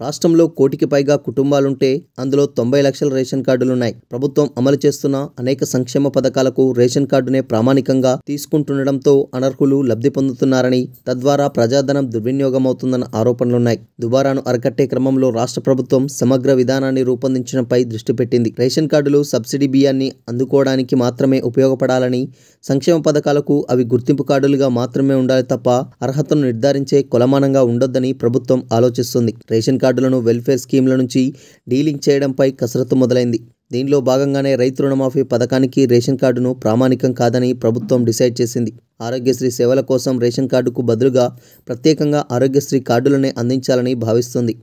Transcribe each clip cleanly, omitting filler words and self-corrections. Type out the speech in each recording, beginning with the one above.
రాష్ట్రంలో కోటికి పైగా కుటుంబాలుంటే అందులో 90 లక్షల రేషన్ కార్డులున్నాయి. ప్రభుత్వం అమలు చేస్తున్న అనేక సంక్షేమ పథకాలకు రేషన్ కార్డునే ప్రామాణికంగా తీసుకుంటుండటంతో అనర్హులు లబ్ధి పొందుతున్నారని, తద్వారా ప్రజాధనం దుర్వినియోగమవుతుందన్న ఆరోపణలున్నాయి. దుబారాను అరికట్టే క్రమంలో రాష్ట్ర ప్రభుత్వం సమగ్ర విధానాన్ని రూపొందించడంపై దృష్టి పెట్టింది. రేషన్ కార్డులు సబ్సిడీ బియ్యాన్ని అందుకోవడానికి మాత్రమే ఉపయోగపడాలని, సంక్షేమ పథకాలకు అవి గుర్తింపు కార్డులుగా మాత్రమే ఉండాలి తప్ప అర్హతను నిర్ధారించే కొలమానంగా ఉండొద్దని ప్రభుత్వం ఆలోచిస్తుంది. రేషన్ కార్డులను వెల్ఫేర్ స్కీమ్ల నుంచి డీలింక్ చేయడంపై కసరత్తు మొదలైంది. దీనిలో భాగంగానే రైతు రుణమాఫీ పథకానికి రేషన్ కార్డును ప్రామాణికం కాదని ప్రభుత్వం డిసైడ్ చేసింది. ఆరోగ్యశ్రీ సేవల కోసం రేషన్ కార్డుకు బదులుగా ప్రత్యేకంగా ఆరోగ్యశ్రీ కార్డులనే అందించాలని భావిస్తుంది.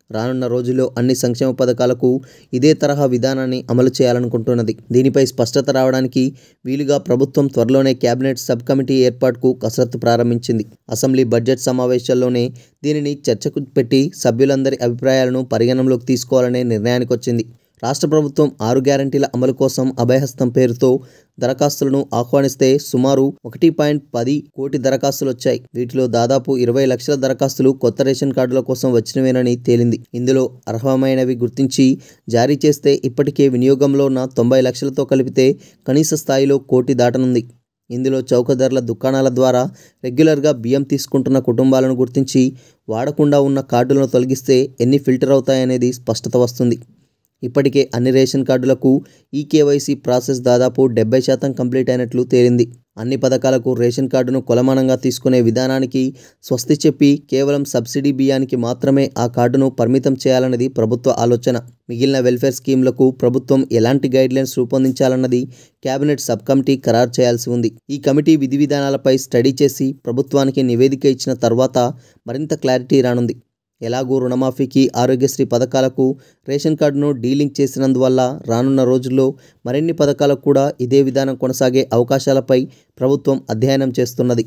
రానున్న రోజుల్లో అన్ని సంక్షేమ పథకాలకు ఇదే తరహా విధానాన్ని అమలు చేయాలనుకుంటున్నది. దీనిపై స్పష్టత రావడానికి వీలుగా ప్రభుత్వం త్వరలోనే కేబినెట్ సబ్ కమిటీ ఏర్పాటుకు కసరత్తు ప్రారంభించింది. అసెంబ్లీ బడ్జెట్ సమావేశాల్లోనే దీనిని చర్చకు పెట్టి సభ్యులందరి అభిప్రాయాలను పరిగణనలోకి తీసుకోవాలనే నిర్ణయానికి వచ్చింది. రాష్ట్ర ప్రభుత్వం 6 గ్యారంటీల అమలు కోసం అభయహస్తం పేరుతో దరఖాస్తులను ఆహ్వానిస్తే సుమారు 1.10 కోటి దరఖాస్తులు వచ్చాయి. వీటిలో దాదాపు 20 లక్షల దరఖాస్తులు కొత్త రేషన్ కార్డుల కోసం వచ్చినవేనని తేలింది. ఇందులో అర్హమైనవి గుర్తించి జారీ చేస్తే ఇప్పటికే వినియోగంలో ఉన్న 90 లక్షలతో కలిపితే కనీస స్థాయిలో కోటి దాటనుంది. ఇందులో చౌక ధరల దుకాణాల ద్వారా రెగ్యులర్గా బియ్యం తీసుకుంటున్న కుటుంబాలను గుర్తించి వాడకుండా ఉన్న కార్డులను తొలగిస్తే ఎన్ని ఫిల్టర్ అవుతాయనేది స్పష్టత వస్తుంది. ఇప్పటికే అన్ని రేషన్ కార్డులకు ఈకేవైసీ ప్రాసెస్ దాదాపు 70% కంప్లీట్ అయినట్లు తేలింది. అన్ని పథకాలకు రేషన్ కార్డును కొలమానంగా తీసుకునే విధానానికి స్వస్తి చెప్పి కేవలం సబ్సిడీ బియ్యానికి మాత్రమే ఆ కార్డును పరిమితం చేయాలన్నది ప్రభుత్వ ఆలోచన. మిగిలిన వెల్ఫేర్ స్కీమ్లకు ప్రభుత్వం ఎలాంటి గైడ్లైన్స్ రూపొందించాలన్నది కేబినెట్ సబ్ కమిటీ ఖరారు చేయాల్సి ఉంది. ఈ కమిటీ విధి విధానాలపై స్టడీ చేసి ప్రభుత్వానికి నివేదిక ఇచ్చిన తర్వాత మరింత క్లారిటీ రానుంది. ఎలాగూ రుణమాఫీకి, ఆరోగ్యశ్రీ పథకాలకు రేషన్ కార్డును డీలింక్ చేసినందువల్ల రానున్న రోజుల్లో మరిన్ని పథకాలకు కూడా ఇదే విధానం కొనసాగే అవకాశాలపై ప్రభుత్వం అధ్యయనం చేస్తున్నది.